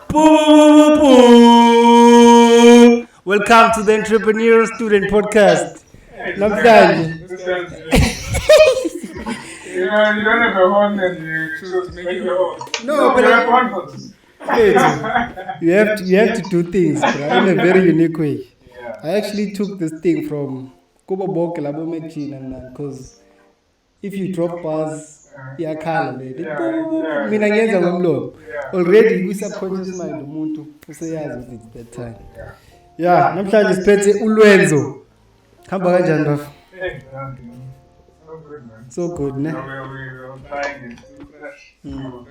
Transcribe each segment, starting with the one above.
Boo! Welcome to the Entrepreneurial Student podcast. Hey, this guy, Namhlanje. this guy's you don't have a horn and you choose to make your own. No, but you have one for this. you have to do things, bro, in a very unique way. Yeah. I actually took this thing from Kubo Bok Labo Machine and because if you drop bars, iyakhala lady. Mina ngenza ngomlomo. Already kwi-subconscious mind umuntu useyazi ukuthi it's that time. Yeah, namhlanje siphethe uLwenzo. Hamba kanjani bafo? Hey, so good, man. So good, ne? We're trying it. You know?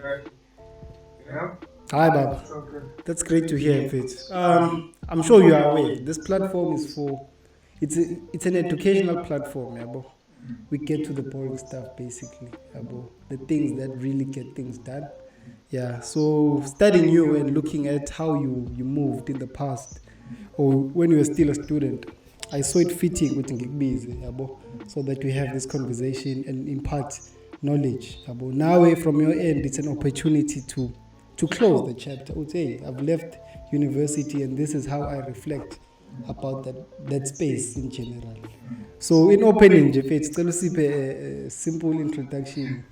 Hi, Baba. So good. That's great to hear, Fitz. I'm sure you are aware. This platform is for, it's an educational platform, yabo. We get to the boring stuff, basically, yabo. The things that really get things done. Yeah, so studying you and looking at how you moved in the past, or when you were still a student, I saw it fitting with Ngikbize, yabo, so that we have this conversation and impart knowledge, yabo. Now, from your end, it's an opportunity to close the chapter. I would say I've left university and this is how I reflect about that space in general. So in opening, Jeff, it's still a simple introduction.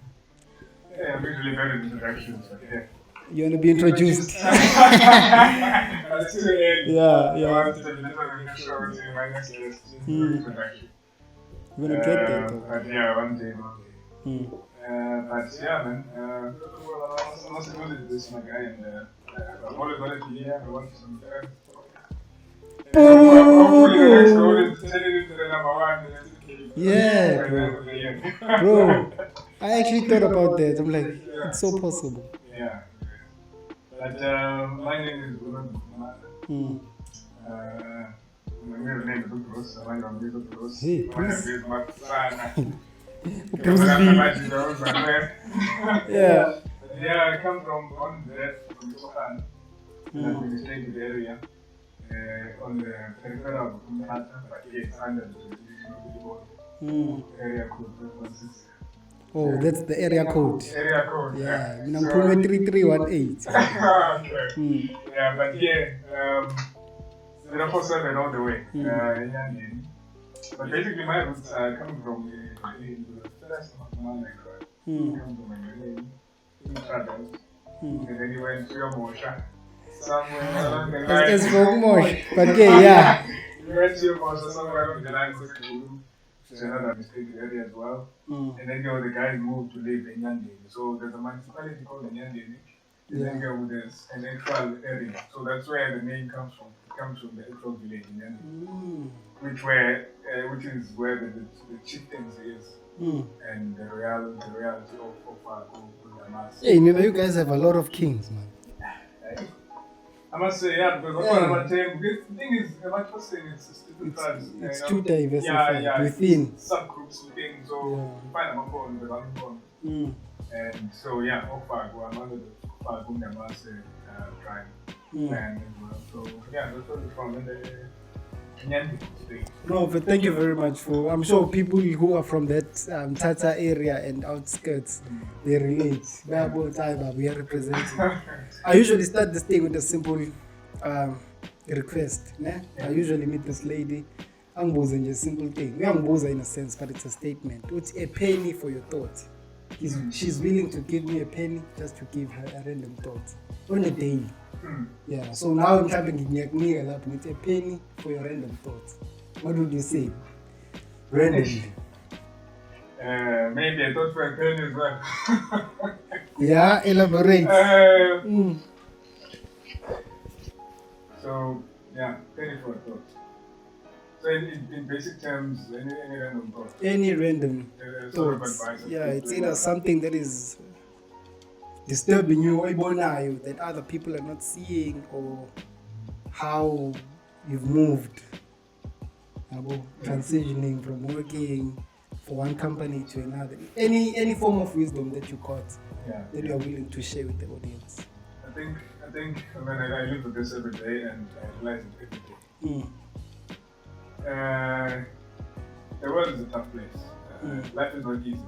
Yeah, I'm usually better at introductions, but yeah. You want to be introduced? That's too early. Yeah. I want to deliver the show to my next guest. Introduction. You're going to get that though. But yeah, one day. But yeah, man. I'm also good at this, my guy, and I'm always wanted to hear. I want some hopefully the next goal is to turn it into the number one. Yeah, bro. I actually thought about that. I'm like, it's so possible. Yeah. But my name is MAFUMANA. My middle name is Bruce. I'm Bruce. Hey, Bruce. My name is MAFUMANA. Bruce Lee. Yeah. Yeah, I come from on that from Japan, the administrative area, on the peripheral of Kumhata, but yes, under the area code 116. Oh, that's the area code. Area code. Yeah, I'm 3318. Okay. Yeah, but yeah, 047 all the way. But basically, my roots are coming from the first MAFUMANA. Come from uncharted. And then he went to Mosha. Somewhere along the line. It's for more. But yeah. He went to Mosha somewhere along the line. Which is another administrative area as well. And then the guys moved to live in Nyandeni. So there's a municipality called Nyandeni. Then there's an actual area. So that's where the name comes from. It comes from the actual village in Nyandeni. Which is where the chieftains is. And the reality of Hey, you guys have a lot of kings, man. I must say, yeah, because the thing is, like I was saying, it's different tribes. It's too diversified within. Subgroups within, so you find them on the one. And so, yeah, Okfago, I'm under the Okfago Ngamase tribe land as well. So, yeah, that's what it's from. And no, but thank you very much for. I'm sure people who are from that Tata area and outskirts, they relate. We are representing. I usually start this thing with a simple request. Ne? I usually meet this lady. I'm using a simple thing. We are in a sense, but it's a statement. It's a penny for your thoughts. She's willing to give me a penny just to give her a random thought on a daily. Yeah, so now I'm having with a penny for your random thoughts. What would you say? Randomly. Maybe I thought for a penny as well. Yeah, elaborate. So, yeah, penny for a thought. So in basic terms, any random thought. Any random thoughts. Yeah, it's either something that is disturbing you or that other people are not seeing, or how you've moved, transitioning from working for one company to another. Any form of wisdom that you got that you are willing to share with the audience. I think I live with this every day and I realize it every day. The world is a tough place. Life is not easy.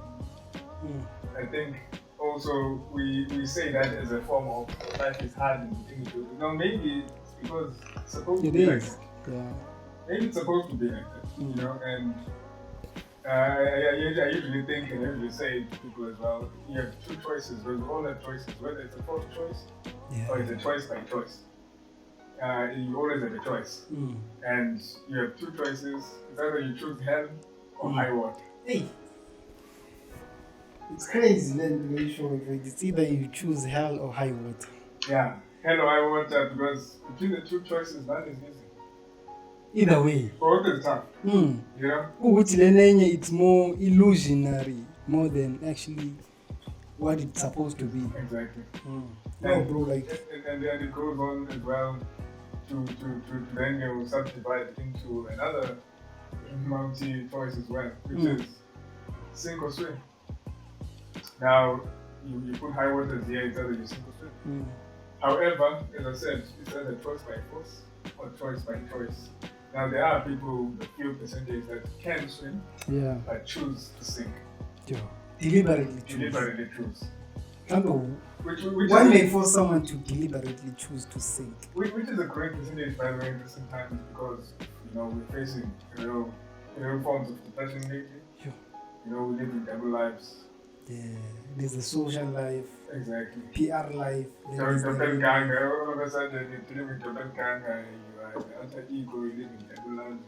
I think all also we say that as a form of life is hard and things do. Maybe it's because it's supposed to be like that. Yeah. Maybe it's supposed to be like that, and I usually think and I usually say to people as well, you have two choices, we all have choices, whether it's a forced choice or it's a choice by choice. You always have a choice. And you have two choices, it's either you choose hell or high water. Hey. It's crazy, man, the way you show it. It's either you choose hell or high water. Yeah, hell or high water, because between the two choices, none is easy. Either way. Both is tough. It's more illusionary, more than actually what it's supposed to be. Exactly. No, bro, and then it goes on as well to then you subdivide into another multi-choice as well, which is sink or swim. Now, you put high waters here, it's either you sink or swim. However, as I said, it's either choice by force or choice by choice. Now, there are people, a few percentage that can swim, but choose to sink. Deliberately choose. One may force someone to deliberately choose to sink. Which is a great percentage, by the way, in recent times, because we're facing real forms of depression lately. We live in double lives. Yeah, there's a social life. Exactly. PR life. So all of a sudden you live in doppelganger, you are the alter ego, you live in double lives.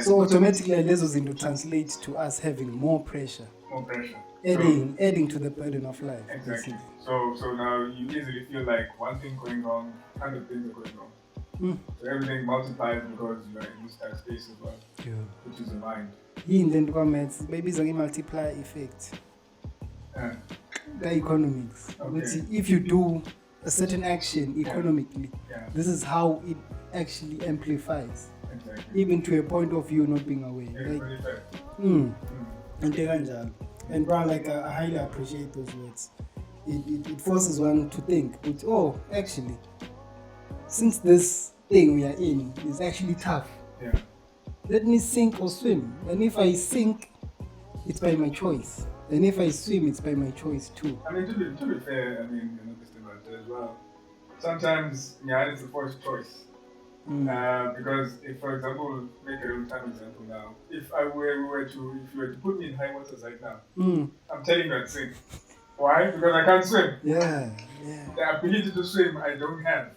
So automatically those into translate to us having more pressure. Adding to the burden of life. Exactly. So now you easily feel like one thing going wrong, 100 things are going wrong. So everything multiplies because you are in this type space as well, which is the mind. Maybe it's a multiplier effect. The economics. Okay. If you do a certain action economically, this is how it actually amplifies. Exactly. Even to a point of you not being aware. And Brown, I highly appreciate those words. It forces one to think, actually, since this thing we are in is actually tough, let me sink or swim. And if I sink, it's by my choice. And if I swim, it's by my choice too. To be fair, as well. Sometimes, it's the first choice. Because if, for example, make a real-time example now, if you were to put me in high waters right now, I'm telling you I'd sink. Why? Because I can't swim. The ability to swim, I don't have.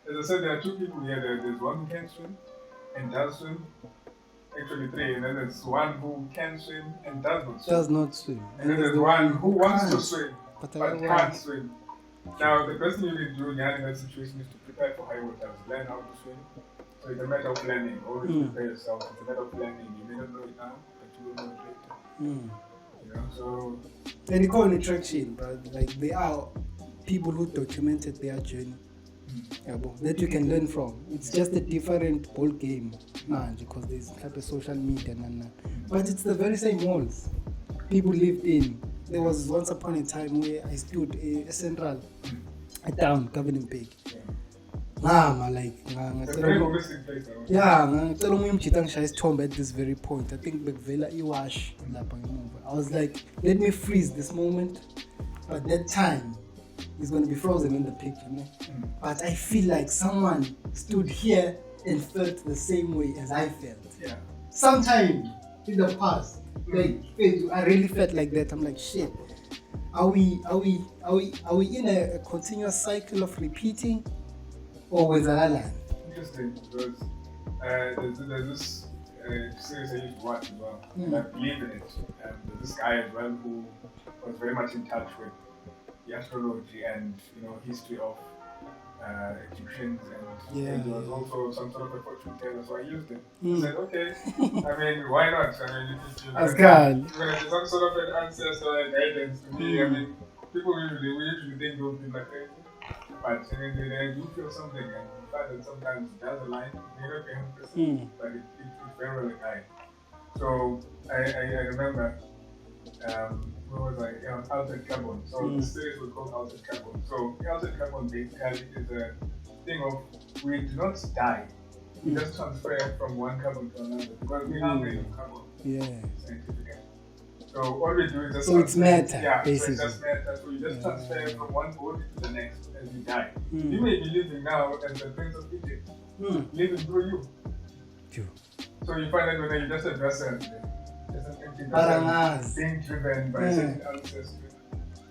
As I said, there are two people here. There's one who can swim and does swim. Actually, three. And then there's one who can swim and does not swim. And then there's one who wants to swim but can't swim. Now, the best thing you can do in that situation is to prepare for high waters, learn how to swim. So it's a matter of learning. Always prepare yourself. It's a matter of learning. You may not know it now, but you will know it later. So. And they call it attraction, but there are people who documented their journey that you can learn from. It's just a different ball game, because there's type of social media but it's the very same walls people lived in. There was once upon a time where I stood a central, a town governing big. It's a very holistic place. At this very point. I think Iwash. I was like, let me freeze this moment, but that time is going to be frozen in the picture. But I feel like someone stood here and felt the same way as I felt. Sometime in the past, I really felt like that. I'm like, shit. Are we in a continuous cycle of repeating, or was that land? Interesting, because there's this series I used to watch as well, and I believe in it. There's this guy as well who was very much in touch with the astrology and history of Egyptians, and he was also some sort of a fortune teller, so I used it. I said, okay, why not? If you're going to some sort of an ancestor guidance to me, people usually think those people are crazy, but they do feel something, and the fact that sometimes it does align, may not be 100%, but it's very well aligned. So I remember, where was I? Altered Carbon. So the series was called Altered Carbon. So Altered Carbon basically is a thing of we do not die. We just transfer from one carbon to another because we are made of carbon. Scientifically. So So all we do is just So it's matter, yeah, basically. so it's just matter. So you just transfer from one body to the next as you die. You may be living now as the Prince of Egypt, living through you. True. So you find that when you just a vessel, just an empty vessel, being driven by certain ancestry,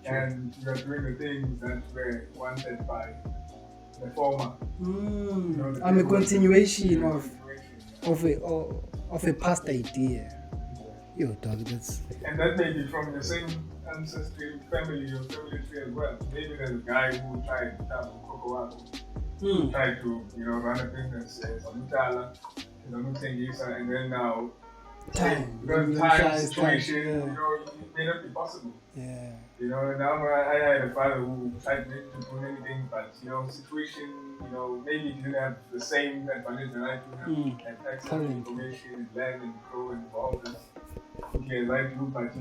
and you are doing the things that were wanted by the former. I'm a continuation of a past idea. Yo, dog, that's... And that may be from the same ancestry family or family tree as well. Maybe there's a guy who tried to have cocoa, tried to run a business as a mutala, as a mutengisa, and then now time situation, it may not be possible. Yeah. Now I had a father who tried to do many things, but situation, maybe he didn't have the same advantage that I do have, and access to information, land and grow and all this. Okay, as I do, but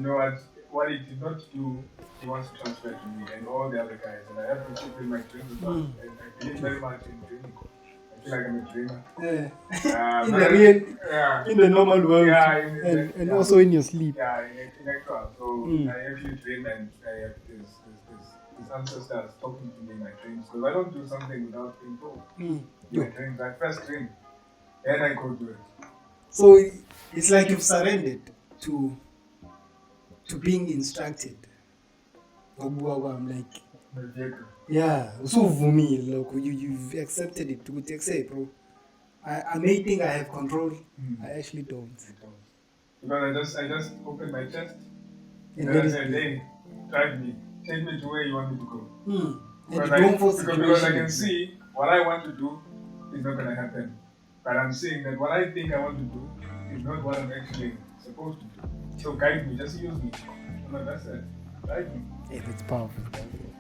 what he did not do, he wants to transfer to me and all the other guys, and I have to keep in my dreams as well. And I believe very much in dreaming. I feel like I'm a dreamer. Yeah. In the normal world. Yeah, and also in your sleep. Yeah, in actual. So I actually dream, and I have this ancestors talking to me in my dreams, because I don't do something without being told. My dreams, I first dream, then I go do it. So it's like you've surrendered to being instructed. I'm like, yeah, you've accepted it. To say, bro, I may think I have control. I actually don't. Because I just open my chest and I said, hey, drive me, take me to where you want me to go. Because I can see what I want to do is not going to happen. But I'm saying that what I think I want to do is not what I'm actually supposed to do. So guide me, just use me. That's it. Guide me. Yeah, that's powerful.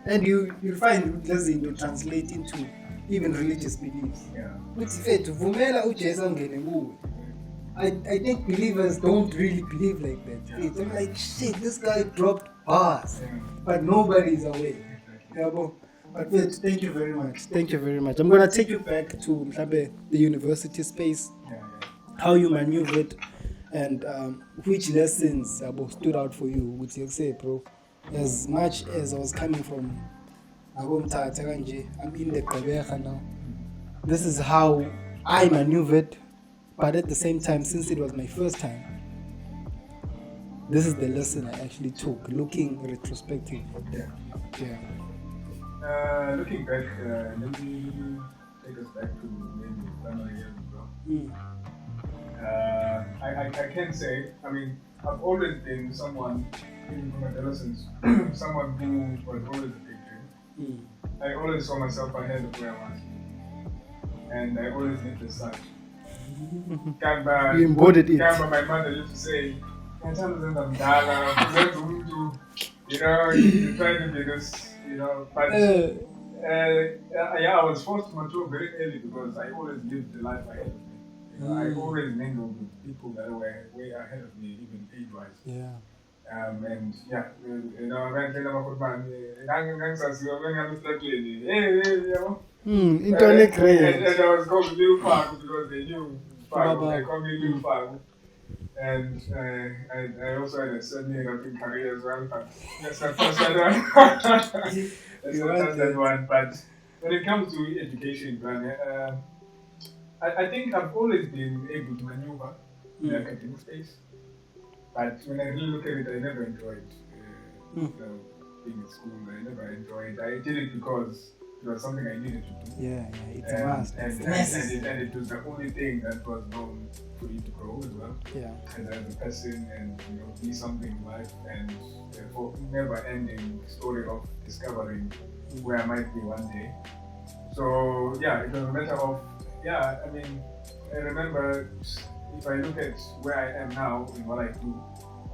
And you'll find to translate into even religious beliefs. Yeah. I think believers don't really believe like that. Yeah. They're like, shit, this guy dropped bars. Yeah. But nobody's aware. Yeah, but thank you very much. Thank you very much. I'm going to take you back to the university space, how you maneuvered, and which lessons stood out for you, which you say, bro. As much as I was coming from I'm in the Kabeja now. This is how I maneuvered, but at the same time, since it was my first time, this is the lesson I actually took, looking retrospective. Yeah. Looking back, let me take us back to maybe 1 years ago. I can say, I've always been someone, even from adolescence, someone who was always a big dream. I always saw myself ahead of where I was. And I always lived as such. You embodied it. My mother used to say, you try to be this, but I was forced to mature very early because I always lived the life ahead of me. I always mingled with people that were way ahead of me, even age-wise. Yeah. And yeah, and I was called Lil Fargo because they knew Fargo. They called me Lil Fargo. And I also had a semi-rapping career as well, but let's not touch that one. But when it comes to education, I think I've always been able to maneuver in the academic space. But when I really look at it, I never enjoyed being in school. I never enjoyed it. I did it because it was something I needed to do. Yeah, it's a must. And it was the only thing that was known for you to grow as well. Yeah. As a person and be something in life, and therefore never-ending story of discovering where I might be one day. So yeah, it was a matter of I remember. If I look at where I am now and what I do,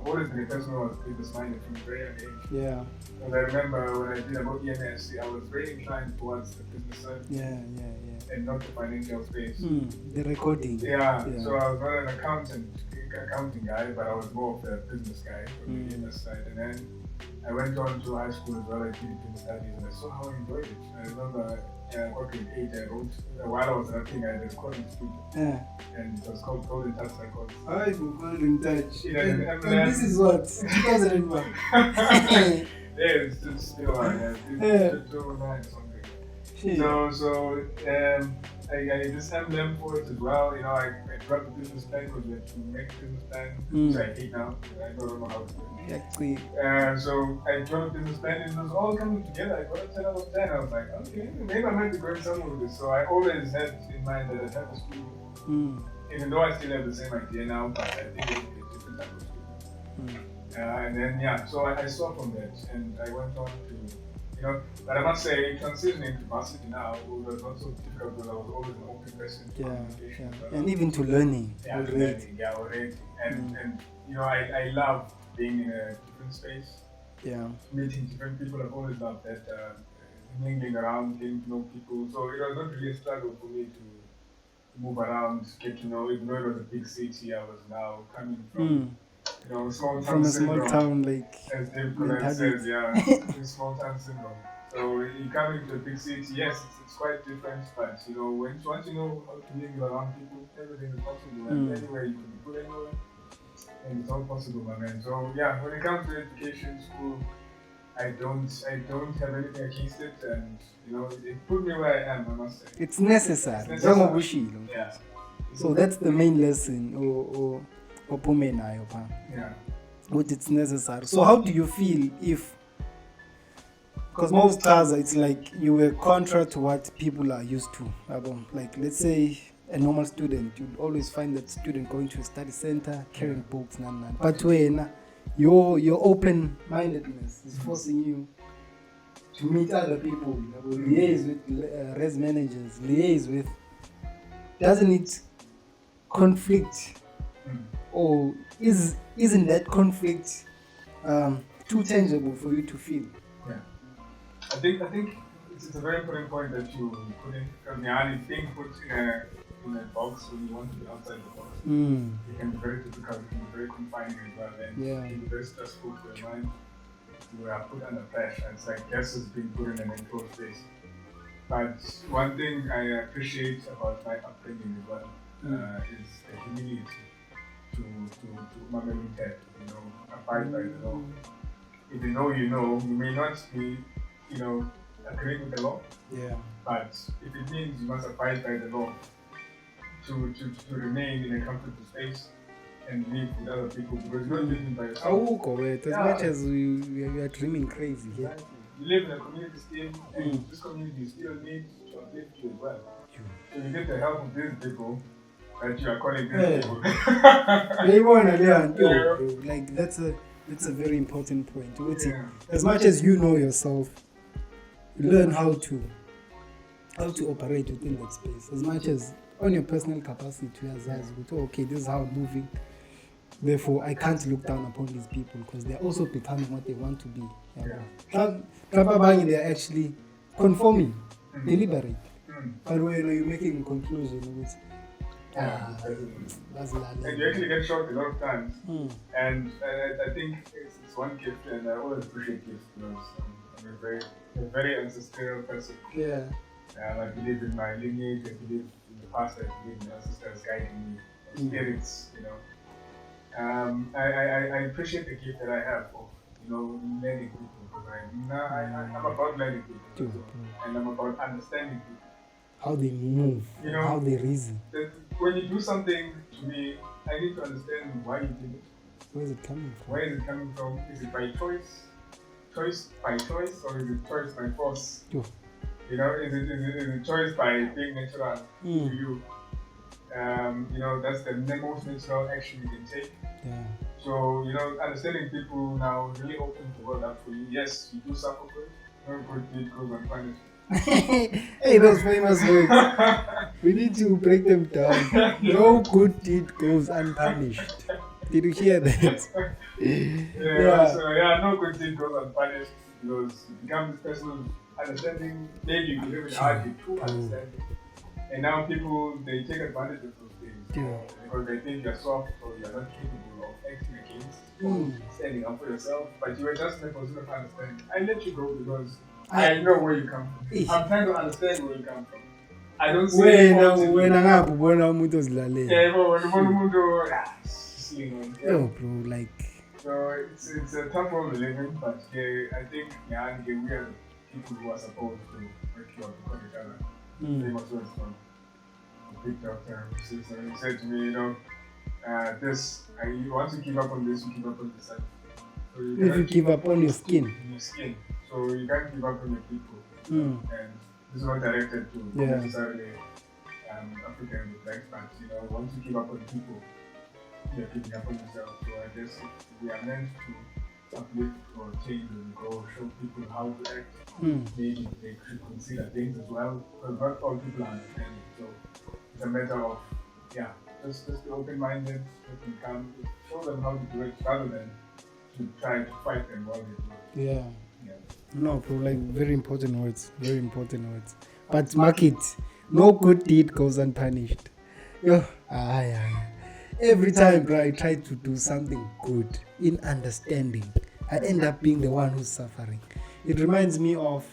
I've always been a person who was business-minded from a very young age. Yeah. And I remember when I did about EMS, I was very inclined towards the business side. Yeah. And not the financial space. The recording. Yeah. So I was not an accounting guy, but I was more of a business guy from the EMS side. And then I went on to high school as well. I did business studies, and I saw how I enjoyed it. I remember got grade 8, I wrote, while I was writing, I had a recording studio. And it was called Golden Touch Records. I for Golden Touch. And this is what? 2001. Yeah, it's still on, it's 2009 or something. So I just emblem for it as well. You know, I dropped the business plan because we had to make a business plan, which I hate now. I don't know how to do it. Exactly. So I dropped the business plan and it was all coming together. I got a 10 out of 10. I was like, okay, maybe I might be going somewhere with this. So I always had in mind that I have a studio. Even though I still have the same idea now, but I think it would be a different type of studio. And then, so I saw from that and I went on to, you know, but I must say, transitioning to varsity now was not so difficult because I was always an open person to communication. And even to learning. Already. And you know, I love being in a different space. Meeting different people. I've always loved that. Mingling around, getting to know people. So it was not really a struggle for me to move around, get to know, even though it was a big city, I was now coming from. You know, small town syndrome. As Dave Collette says, small town syndrome. So you come into a big city, yes, it's quite different, but you know, once you know how to mingle around people, everything is possible. And anywhere you can be put anywhere, and it's all possible, my man. So yeah, when it comes to education, school, I don't have anything against it, and you know, it put me where I am, I must say. It's necessary. Yeah. So that's the main lesson. What it's necessary. So how do you feel if, because most times it's like you were contrary to what people are used to. Like let's say a normal student, you'd always find that student going to a study center, carrying books, but when your open-mindedness is forcing you to meet other people, liaise with res managers, liaise with, doesn't it conflict? Or isn't that conflict too tangible for you to feel? Yeah, I think it's a very important point that you put in, because it's being put in a box when you want to be outside the box. It can be very difficult, it can be very confining as well, and it can be very stressful for your mind. You are put under pressure. It's like gases being put in an enclosed space. But one thing I appreciate about my upbringing as well is the humility. To Mameluntet, you know, abide by the law. If you know, you may not be, you know, agreeing with the law. But if it means you must abide by the law to remain in a comfortable space and live with other people, because you're not living by yourself. As much as we are dreaming crazy. Exactly. You live in a community still, and this community still needs to uplift you as well. So you get the help of these people that you are calling these people. Like that's a very important point. As much as you know yourself, you learn how to operate within that space. As much as on your personal capacity, okay, this is how I'm moving. Therefore, I can't look down upon these people because they're also becoming what they want to be. They're actually conforming, deliberate. But when you're making a conclusion, that's and you actually get shocked a lot of times. And I think it's one gift, and I always appreciate gifts because I'm a very ancestral person. I believe in my lineage, I believe in the past, I believe in my ancestors guiding me, spirits, you know. I appreciate the gift that I have of, you know, learning people, because I'm about learning people, and I'm about understanding people. How they move, you know, how they reason. When you do something to me, I need to understand why you did it. Where is it coming from? Where is it coming from? Is it by choice by choice, or is it choice by force? You know, is it choice by being natural to you? You know, that's the most natural action you can take. So, you know, understanding people now really opens the world up for you. Yes, you do suffer for it. No good deed goes unpunished. Hey, those famous words. We need to break them down. No good deed goes unpunished. Did you hear that? So no good deed goes unpunished, because you become this person of understanding. Maybe you live in hardly to understand. And now people, they take advantage of those things because they think you're soft or you're not capable of acting against or standing up for yourself. But you were just in a position of understanding. I let you go because I know where you come from. I'm trying to understand where you come from. I don't see wena ngakubona umuntu ozilalela. Yeah, Yo, bro, like. So it's a tough world we live in, but I think we are people who are supposed to work together because each other. Famous words from a big doctor. So he said to me, you want to give up on this, you give up on yourself. So if you give up on your skin. So you can't give up on your people. And this is not directed to necessarily African black but once you give up on people, you're giving up on yourself. So I guess we are meant to uplift or change and grow, show people how to act. Maybe they should consider things as well, because not all people understand it. So it's a matter of just be open-minded, let them come, show them how to do it rather than to try to fight them while they do it. No, bro, like very important words. But mark it, no good deed goes unpunished. Every time, bro, I try to do something good in understanding, I end up being the one who's suffering. It reminds me of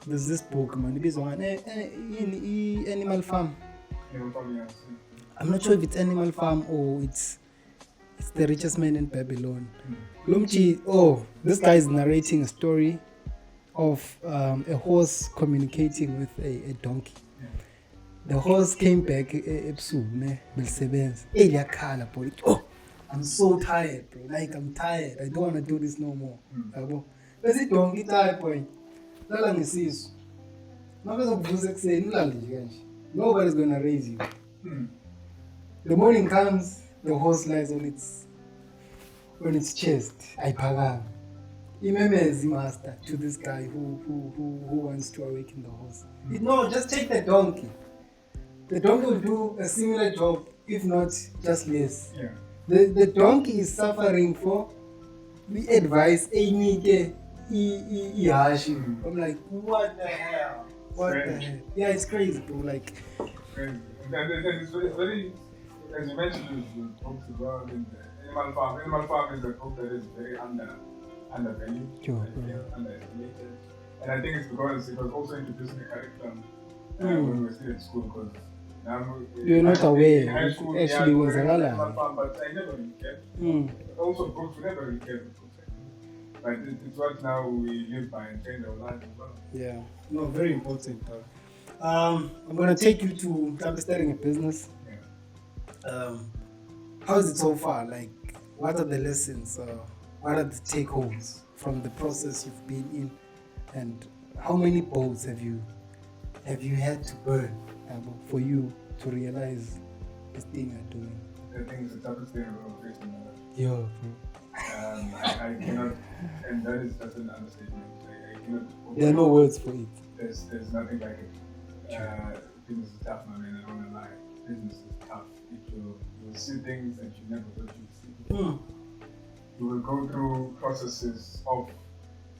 there's this book, man. It's on Animal Farm. I'm not sure if it's Animal Farm or it's The Richest Man in Babylon. This guy is narrating a story of a horse communicating with a donkey. The horse came back I'm so tired, bro. Like, I'm tired. I don't want to do this no more. But the donkey tired, boy. Nobody's going to raise you. The morning comes, the horse lies on its chest. I pagam. Imemezi master to this guy who wants to awaken the horse. No, just take the donkey. The donkey will do a similar job, if not just less. The donkey is suffering for the advice. I'm like, what the hell? Yeah, it's crazy, bro. Like, crazy. It's very, as you mentioned, you talked about in the Animal Farm. Animal Farm is a book that is very undervalued, underestimated. And I think it's because it was also introduced in the curriculum when we were still at school. Because you're not aware. In high school, actually was Animal Farm, but I never really cared. Also, books, we never really cared. But it's what now we live by and change our lives as well. Yeah, no, very important. I'm going to take you to starting a business. How is it so far? Like, what are the lessons? What are the take-homes from the process you've been in? And how many boats have you had to burn for you to realize this thing you're doing? I think it's the toughest thing I've ever faced in my life. Yeah, bro. I cannot, and that is just an understatement. I cannot. There are no words for it. There's nothing like it. Business is tough, my man. I don't want to lie. Business is tough. You will see things that you never thought you'd see. You will go through processes of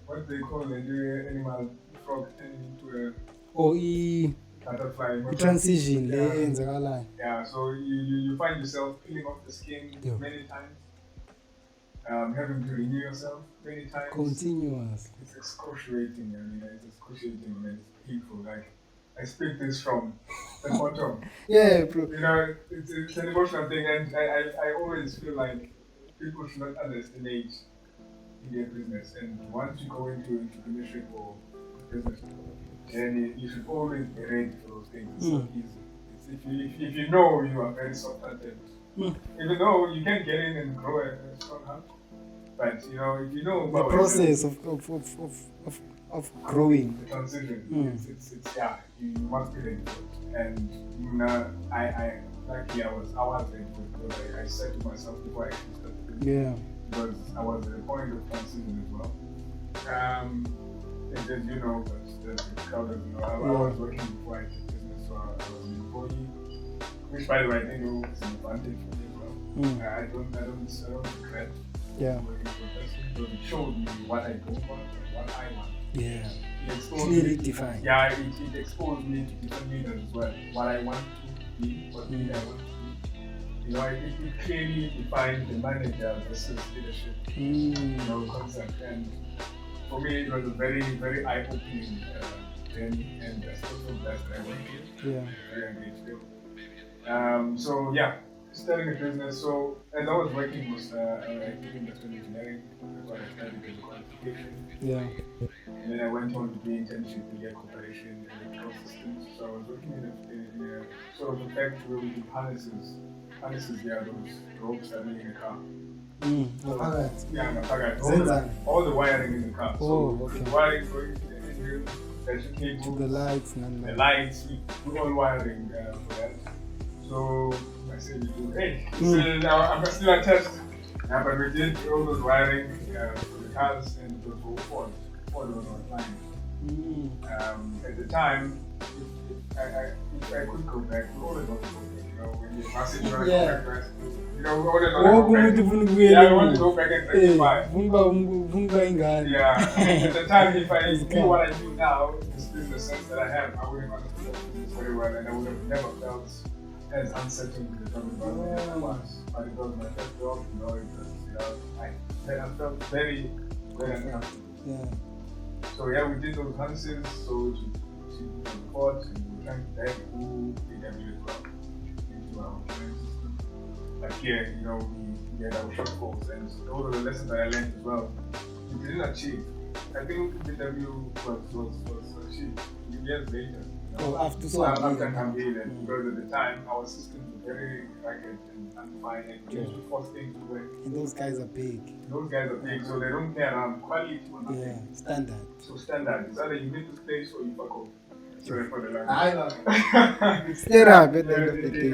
what they call the animal frog turning into a butterfly. The transition. Yeah. So you find yourself peeling off the skin many times. Having to renew yourself many times. Continuous. It's excruciating. It's excruciating, man. It's painful. Like, I speak this from the bottom. Yeah, bro. It's an emotional thing, and I always feel like people should not underestimate in their business. And once you go into entrepreneurship or business journey, you should always be ready for those things. It's not easy. If you know you are very soft-hearted, even though you can get in and grow a strong heart, but if you know about the process of growing, the transition, it's you must be ready for it. And I luckily I was ready for it because I said to myself before I actually started doing it, because I was at a point of transition as well. And then but the crowd I was working before I did business, so I was an employee. Which, by the way, I think is an advantage for me as well. I don't regret working for a person because it showed me what I don't want and what I want. Yeah. Clearly defined. Yeah, it exposed me to different leaders as well. What I want to be, what leader I want to be. It clearly defined the manager versus leadership concept. And for me, it was a very, very eye-opening journey, and I still feel blessed that I went through. Yeah. Very engaged still. So yeah, starting a business. So as I was working with I did industrial engineering. That's what I studied as a qualification. Yeah. And then I went on to do internship in air corporation and electrical systems. So I was working in a sort of a factory where we do harnesses. Harnesses, they are those ropes that are in the car. All the wiring in the car. Oh, so okay. the wiring going to the engine, electric cables, To the lights and the lights, we do all wiring for that. So I said, hey, I'm still attached. But we did all those wiring for the cars and it was all Ford. Ford was our client. At the time, if I could go back, we always want to go back. You know, when you're massive, you want to go back to high school. You know, we always want to go back. Yeah, we want to go back and rectify. Yeah, at the time, if I knew what I knew now, the sense that I have, I wouldn't understand this very well, and I would have never felt as uncertain with the job environment as I was. But it was my first job, you know, it was, I felt very, very uncomfortable. Yeah. So yeah, we did those harnesses, so to report, and we were trying to dive through AW as well, into our training system. But here, you know, we had our shortfalls, and all of the lessons that I learned as well, we didn't achieve. I think BW was achieved years later. You know, after campaign, because at the time our systems were very ragged and undefined, and we used to force things to work. And those guys are big. So they don't care around quality or nothing. Yeah, standard. So standard. It's either you meet this place or you fuck off. Sorry for the language. I know. It's still up at the end of the day.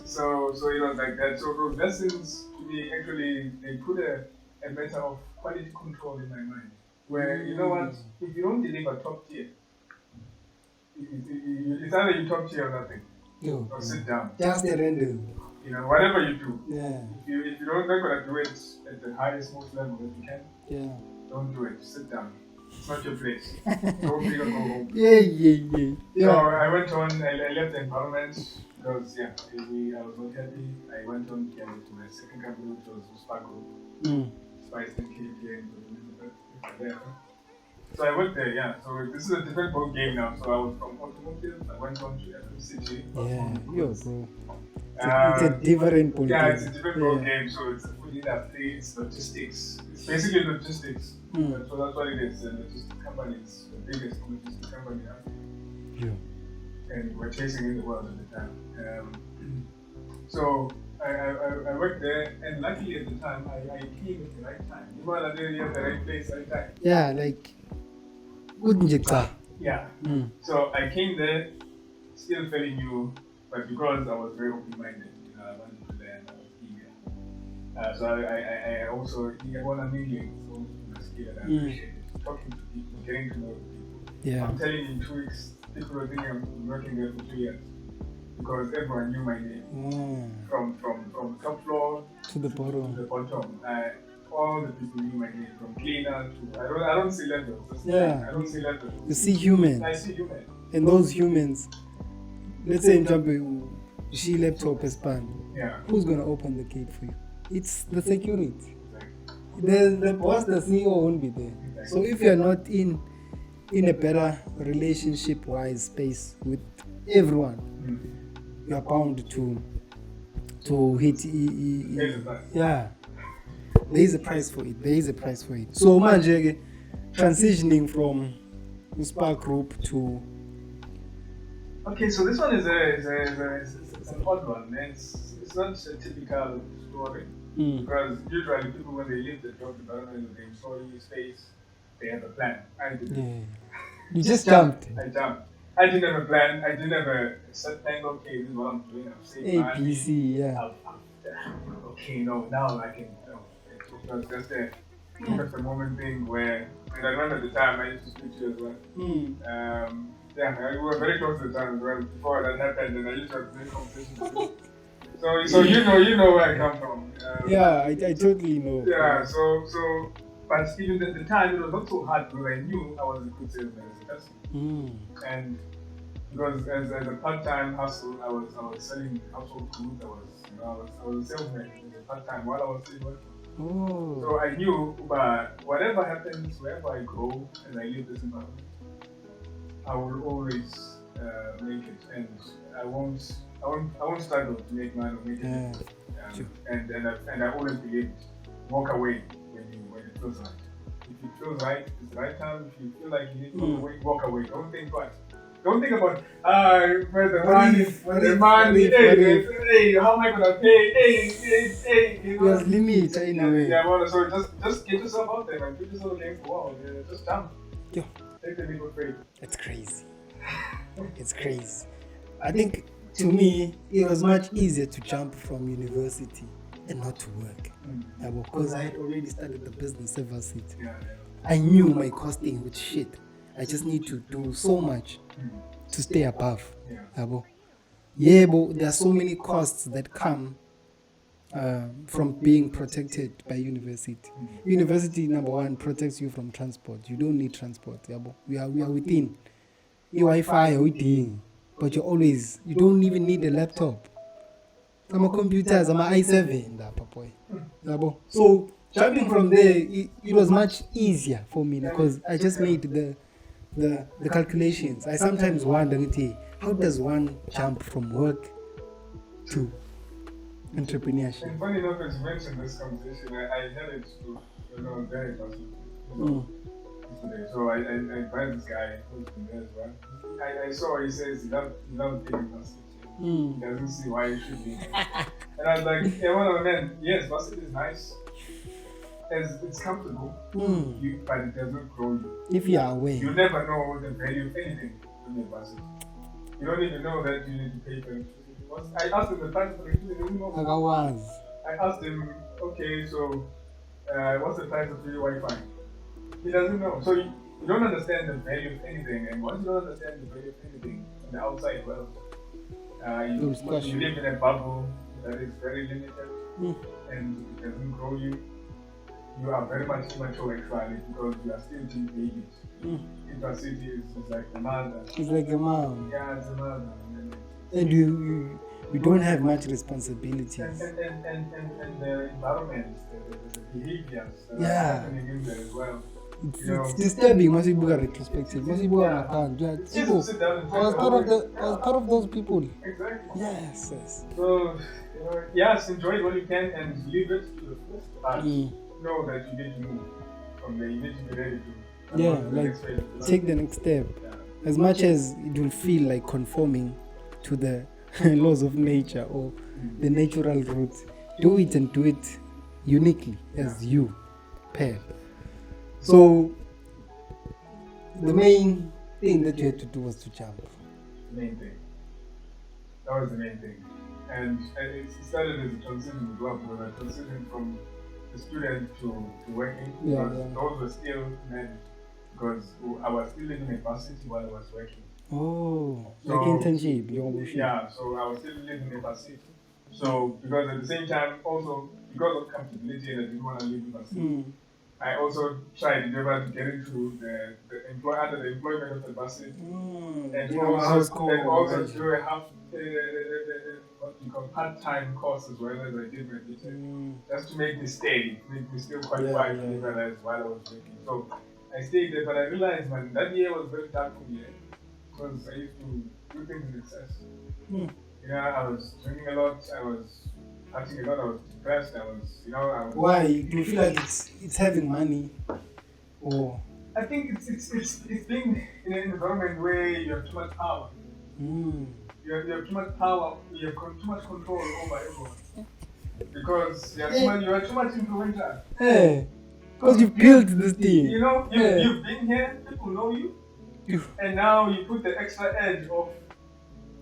So it was like that. So those lessons, to me, actually, they put a matter of quality control in my mind. Where, you know what, if you don't deliver top tier, it's either you top tier or nothing. Or sit down. Just a random. You know, whatever you do. Yeah. If you don't not gonna do it at the highest, most level that you can, don't do it. Sit down. It's not your place. Don't be gonna go home. Yeah. So I went on. I left the environment because I was not happy. I went on to my second company, which was Spark Group. Spice and KPA and Elizabeth. So I worked there, So this is a different ball game now. So I was from automotive, I went on to FMCG. Bro. It's a different ball game. Yeah, it's a different ball game. So it's a food industry, it's logistics. It's basically logistics. So that's what it is. The logistics company is the biggest logistics company in Africa. And we're chasing in the world at the time. So I worked there, and luckily at the time, I came at the right time. You know, I didn't have the right place, right time. Yeah, like, yeah. So I came there, still very new, but because I was very open-minded, you know, I wanted to learn, I was eager. So I also, I want to mingling, so my skill, and I appreciate it. Talking to people, getting to know people. Yeah. I'm telling you, in 2 weeks, people were thinking I'm working there for 2 years. Because everyone knew my name. From top floor to the bottom. All the people knew my name, from cleaner to I don't see levels. I don't see levels. You see humans. I see humans. And those humans, let's say in she laptop is banned. Yeah. Who's gonna open the gate for you? It's the security. The boss, the CEO won't be there. So if you're not in a better relationship wise space with everyone, you are bound to hit there is a price for it. So manje transitioning from Spark Group to so this one is an odd one, man. It's not a typical story because usually people, when they leave the job environment or the employee space, they have a plan. I didn't. You just jumped. I jumped. I didn't have a plan. I didn't have a set plan. Okay, this is what I'm doing. I'm saving money. ABC, okay, no, now I can. It was just a moment thing where, and I remember the time I used to speak to you as well. We were very close at the time as well. Before that happened, and I used to have many conversations. So you know where I come from. I totally know. Yeah. So, but even at the time, it was not so hard because I knew I was a good salesman as a person. And because as a part-time hustle, I was selling household goods. I was a salesman as a part-time while I was still working. Oh. So I knew, but whatever happens, wherever I go and I leave this environment, I will always make it, and I won't struggle to make money or make it. Sure. And I always believe, walk away when it feels right. If it feels right, it's the right time. If you feel like you need to walk away, walk away. Don't think twice. Don't think about where the money, hey, how am I gonna pay? Hey, you know. There's limit anyway. Yeah, well, so just get yourself out there and put yourself against the wall. Just jump. Yeah. Take the leap of faith. It's crazy. It's crazy. I think to me it was much easier to jump from university and not to work. Because I had already started the business ever since. I knew my costing was shit. I just need to do so much to stay above. Yeah, but there are so many costs that come from being protected by university. University, number one, protects you from transport. You don't need transport. We are within. Wi-Fi within, but you don't even need a laptop. Some computers, I'm i7 So jumping from there, it was much easier for me because I just made the calculations. I sometimes wonder, how does one jump from work to entrepreneurship? And funny enough, as you mentioned this conversation, I had it to very positive today. So I invited this guy who's been there as well. I saw he says he loves taking varsity. He doesn't see why he should be. And I was like, yeah, well, man, yes, varsity is nice. It's comfortable, but it does not grow you. If you are aware. You never know the value of anything in your varsity. You don't even know that you need to pay for it. I asked him the price of electricity. I asked him, okay, so what's the price of free Wi-Fi? He doesn't know. So you don't understand the value of anything. And once you don't understand the value of anything in the outside world, you live in a bubble that is very limited and it doesn't grow you. You are very much immature actually because you are still being babies. University is like a mother. It's like a mom. Yeah, it's a mother. And you don't have much responsibilities. And the environment, the behaviors that are happening in there as well. It's disturbing once you look at retrospective. Once you look at I was part of those people. Exactly. Yes. So, yes, enjoy what you can and leave it to the fullest. But know that you need to move from there. You need to be ready to take the next step. Yeah. As much as it will feel like conforming to the laws of nature or the natural route, do it and do it uniquely as you, pair. So the main thing that you had to do was to jump. Main thing. That was the main thing. And it started as a transition as well, because I transitioned from the student to working. Those were still men, because I was still living in varsity while I was working. Oh, so, like internship. Yeah, so I was still living in varsity. So because at the same time, also because of comfortability and I didn't want to live in varsity, I also tried never to get into the employment of the varsity, and also do a half what you call part-time course as well as I did my BTech, just to make me still qualified to live my life while I was working. So I stayed there, but I realized, man, that year was very dark for me because I used to do things in excess. I was drinking a lot. I was partying a lot. I was depressed. I was. Why? Do you feel like it's having money, or? I think it's being in an environment where you have too much power. You have too much power. You have too much control over everyone because you are too much influential. Hey, because you built this thing. You've been here. People know you, and now you put the extra edge of.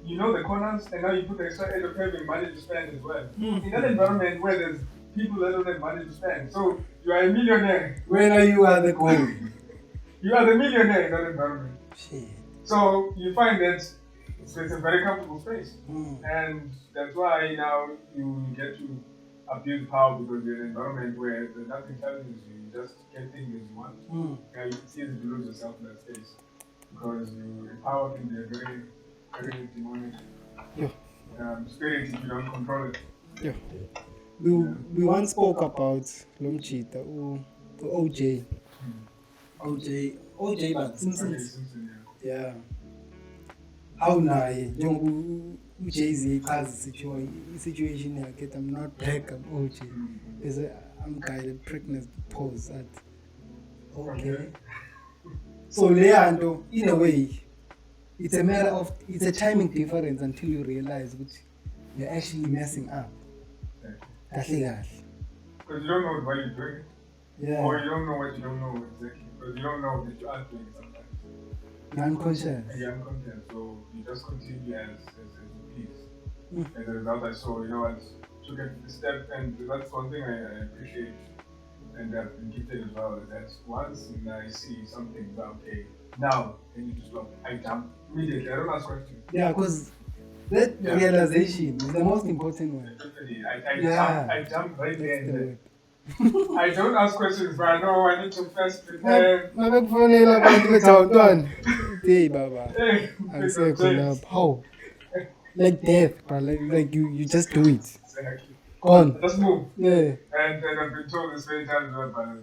The corners, and now you put the extra edge of having money to spend as well. In that environment where there's people that don't have money to spend, so you are a millionaire. When you are the goal. You are the millionaire in that environment. Shit. So you find that it's a very comfortable space, and that's why now you get to abuse power because you're in an environment where there's nothing challenges you. You just get things as you want. And it's easy to lose yourself in that space because power can be a very demonic spirit if you don't control it. We once spoke about Lomchita, OJ. OJ, but Simpsons. Yeah. How naye njengoba uJay-Z echaza situation yakhe ethi I'm not black, I'm OJ. Is I'm guy that pregnant pose at okay. So Leandro, in a way, it's a timing difference until you realize that you're actually messing up. Because you don't know what you're doing. Yeah. Or you don't know what you don't know exactly. Because you don't know that you are doing sometimes. You're unconscious. You're unconscious. So you just continue as you please. As a result, I saw, what, took a step, and that's one thing I appreciate, and I've been gifted as well, is that once I see something, okay, now I need to stop. I jump immediately. I don't ask questions. Yeah, because that realization is the most important one. I jump right there. I don't ask questions, but I know I need to first prepare. Hey, Baba. I'm saying, how? Like death, but like you just do it. Exactly. Gone. Just move. Yeah. And I've been told this many times by my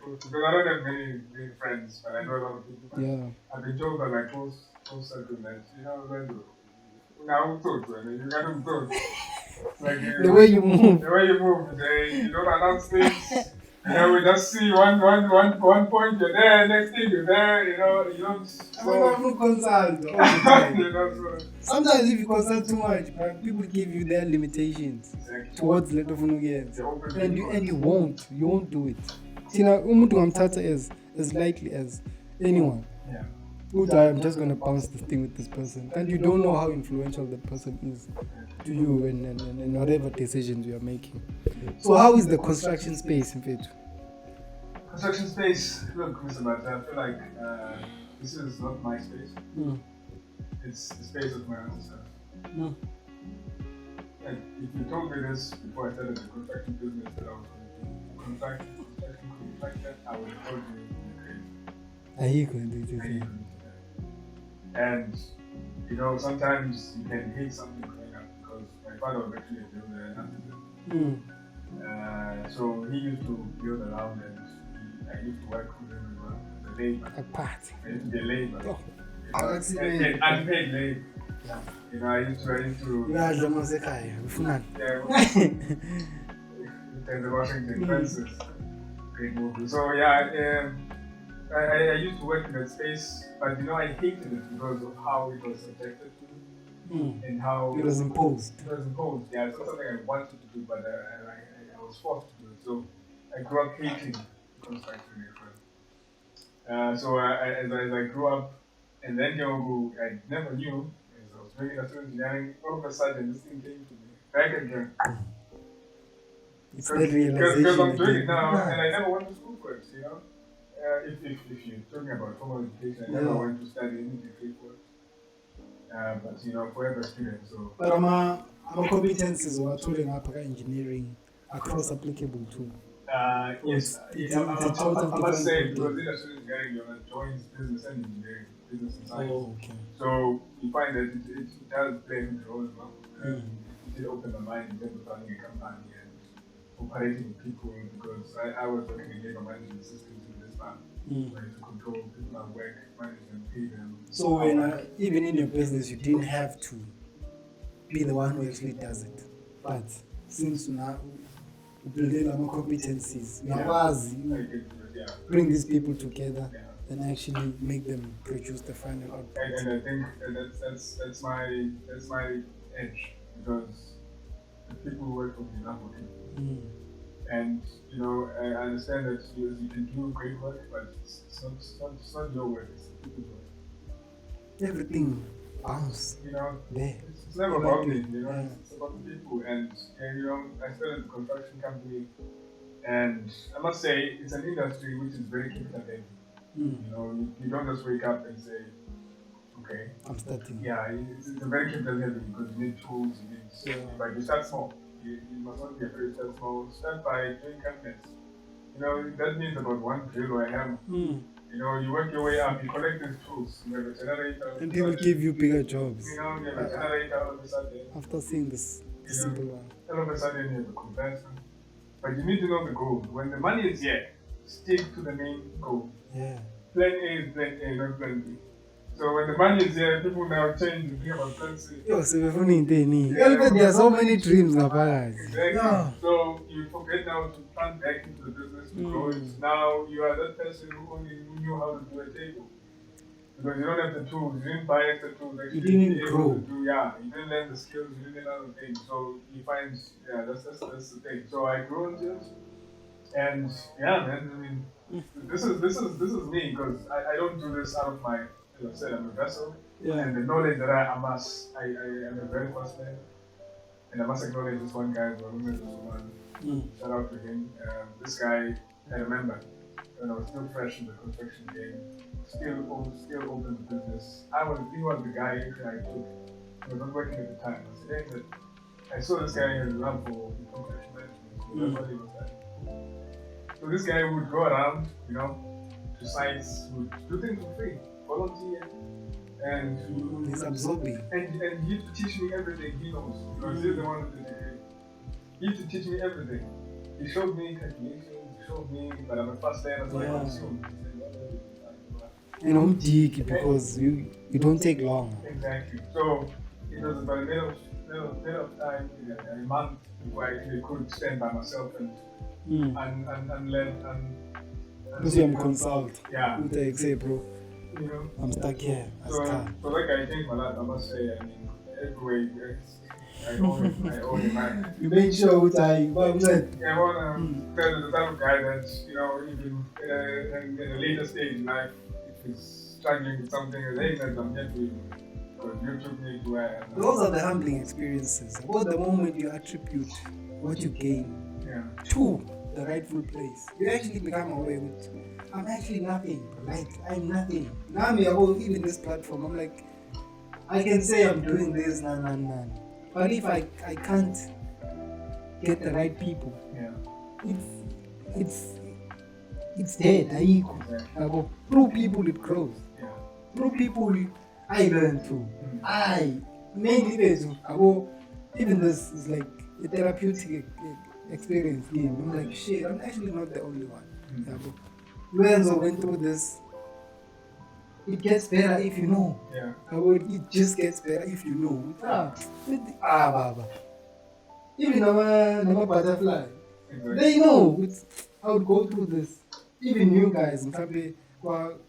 close, because I don't have many friends, but I know a lot of people. Yeah. I've been told by my close circle that, LWENZO, now you gotta talk. Like the way you move. The way you move, you don't announce things. We just see one point, you're there, next thing you're there, you don't. So, consult all the time. Sometimes if you consult too much, people give you their limitations towards later and you won't do it. Tina, umuntu ngamthatha as likely as anyone. Yeah. I'm just gonna bounce this thing with this person, and you don't know how influential that person is to you and whatever decisions you are making. So how is the construction space in Fetu? Construction space, look, Mr. Bata, I feel like this is not my space. It's the space of my ancestors. Like, if you told me this before I started the construction business that I was going to construction contractor, I would have told you you're crazy. And sometimes you can hate something growing up, because my father was actually a builder and architect. So he used to build around, and I used to work with him as a labor. I used to be a labor. Unpaid labor. I used to. The Washington fences. Great movie. So I used to work in that space, but I hated it because of how it was subjected to, and how it was imposed. Yeah, it's not something I wanted to do, but I was forced to do it. So I grew up hating construction. So as I grew up, and then I never knew, as I was doing industrial engineering, all of a sudden this thing came to me back again. It's the realization. Because I'm doing it now, and I never went to school for it, If you're talking about formal education, I never went to study any degree for it. But forever student. So. But our competencies were tooling up engineering across applicable to. Yes. I must say, because industrial engineering, joins business and engineering, business and science. Oh, okay. So you find that it does play a role as well. It did open my mind in terms of running a company and operating with people, because I was working in labor management systems in this time. Where to control people at work, manage them, pay them. So when even in your business, you didn't have to be the one who actually does it. But since now building our competencies, bring these people together and actually make them produce the final output. And I think that's my edge, because the people who work for me love working. And I understand that you can do great work, but it's not your work, it's the people's work. Everything bounce. There. It's never about me, it's about the people. And I started a construction company, and I must say it's an industry which is very capital heavy. You don't just wake up and say, okay, I'm starting. Yeah, it's very capital heavy, because you need tools, but you start small. You must not be afraid to start small. Start by doing cabinets. That means about one drill or a hammer. You work your way up, you collect these tools, you have a generator. And they will give you bigger jobs. You have a generator all of a sudden. After seeing this The simple one. All of a sudden you have a conversion. But you need to know the goal. When the money is here, stick to the main goal. Yeah. Plan A is plan A, not plan B. So when the money is here, people now change the think about plan C. Yo, so there are so many dreams now. Exactly. Yeah. So you forget now to plan back into the business to grow it. Now you are that person who only knew how to do a table. Because you don't have the tools, you didn't buy extra tools. You didn't grow. You didn't learn the skills, you didn't learn other things. So you find, that's the thing. So I grew into it, and yeah, man. I mean, this is me because I don't do this out of my, as I said, I'm a vessel, and the knowledge that I amass, I am a very first man, and I must acknowledge this one guy, shout out to him. This guy, I remember when I was still fresh in the construction game, still open the business. He was the guy that I took. I was not working at the time. I said, hey, I saw this guy had a love for construction management. So that's what he was like. So this guy would go around, to sites, would do things for free, volunteer, and he's absorbing. And he used to teach me everything he knows. Because he's the one who did it. He used to teach me everything. He showed me calculations, he showed me, but I'm a fast learner, so I consume. Dig because you don't take long. Exactly. So it was about a little of time, a month before I actually could stand by myself and learn and I'm consult. Yeah. With the say, bro. I'm stuck here. So like I changed my life, I must say, I mean, every way I owe him man. You make sure with I I want to tell the type of guy that, even in a later stage in life, if he's struggling with something, hey, I'm here for you. Because you took me to where I am. Those are the humbling experiences. About the moment you attribute what you gain to the rightful place, you actually become aware with, I'm actually nothing. Like, I'm nothing. Now I'm even this platform, I'm like, I can say I'm doing this, but if I can't get the right people, it's dead. Through people it grows. Through people I learn too. I mainly even this is like a therapeutic experience game. I'm like, shit, I'm actually not the only one. LWENZO went through this. It gets better if you know. It just gets better if you know. Baba. Even our butterfly, they know I would go through this. Even new guys,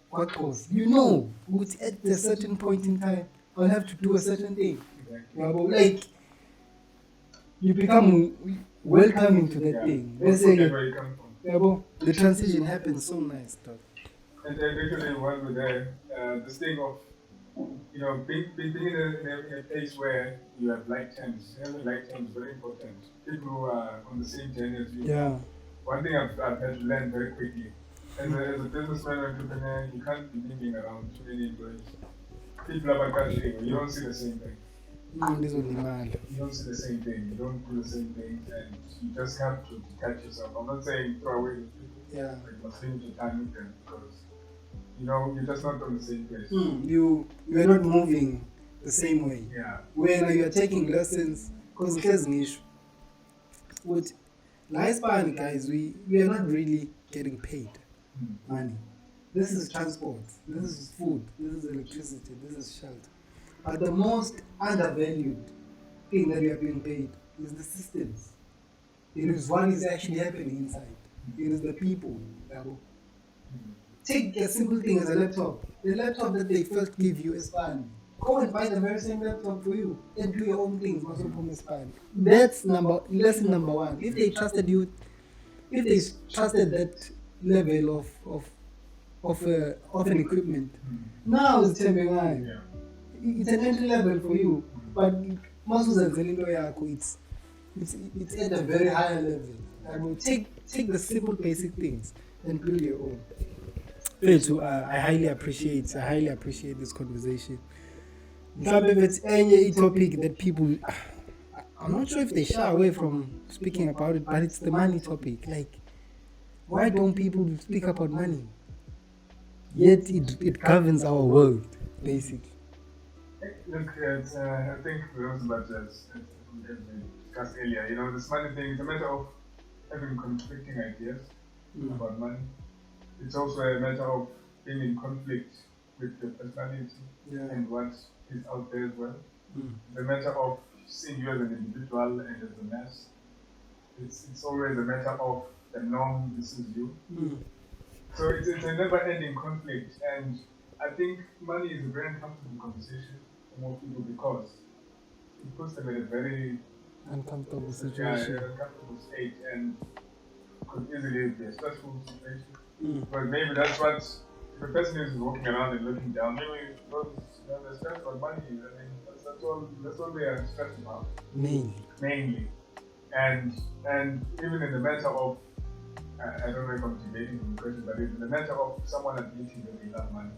what course? At a certain point in time, I'll have to do a certain thing. Like, you become welcoming to that thing. Let's say the transition happens so nice, dog. And actually, while we're there, this thing of being in a place where you have like terms. Having like terms is very important. People who are on the same journey as you. One thing I've had to learn very quickly. As a businessman or entrepreneur, you can't be living around too many employees. People are country, you don't see the same thing. You don't see the same thing. You don't do the same thing, and you just have to detach yourself. I'm not saying throw away the people. Like, you must limit your time with them because you're just not on the same place. You are not moving the same way. When you are taking lessons, because with lifespan, guys, we are not really getting paid money. This is transport, this is food, this is electricity, this is shelter. But the most undervalued thing that we are being paid is the systems. It is what is actually happening inside. It is the people. Take a simple thing as a laptop. The laptop that they first give you is fun. Go and buy the very same laptop for you and do your own things. That's lesson number one. If they trusted you, if they trusted that level of an equipment, now it's it's an entry level for you. But it's at a very high level. Take the simple basic things and build your own. I highly appreciate this conversation. If it's any topic that people, I'm not sure if they shy away from speaking about it, but it's the money topic. Like, why don't people speak about money? Yet it governs our world, basically. Look, I think those budgets, discussed earlier. This money thing is a matter of having conflicting ideas about money. It's also a matter of being in conflict with your personality and what is out there as well. It's a matter of seeing you as an individual and as a mass. It's always a matter of the norm versus you. So it's a never-ending conflict, and I think money is a very uncomfortable conversation for most people because it puts them in a very uncomfortable situation. Uncomfortable state, and could easily be a stressful situation. But maybe that's what if a person is walking around and looking down, maybe because they're stressed about money. I mean, that's all they are stressed about. Mainly. And even in the matter of I don't know if I'm debating the question, but in the matter of someone admitting that they love money.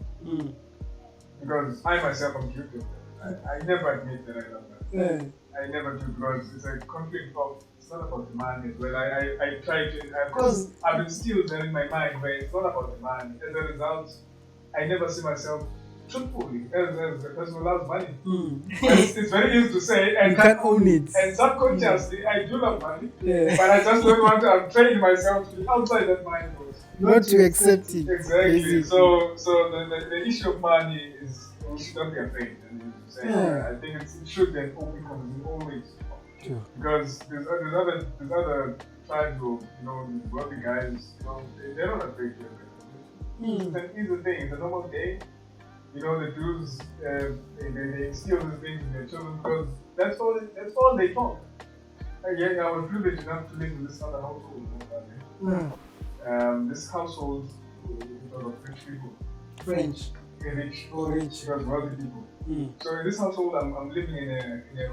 Because I myself am guilty of that. I never admit that I love money. I never do because it's a conflict of it's not about the money as well. I try to I've instilled that in my mind where it's not about the money. As a result, I never see myself truthfully as a person who loves money. It's very easy to say and you can't own it. And subconsciously I do love money. But I just don't want to have trained myself to be outside that mind not to accept it. Exactly. Basically. So the issue of money is we should not be afraid. I think it should be an open conversation always. Because there's other tribes of these wealthy guys, they're not afraid to have it's an easy thing, it's a normal day. The Jews they instill these things in their children because that's all they talk. I was privileged enough to live in this other household. This household was of rich people. Rich. Because wealthy people. So in this household, I'm living in a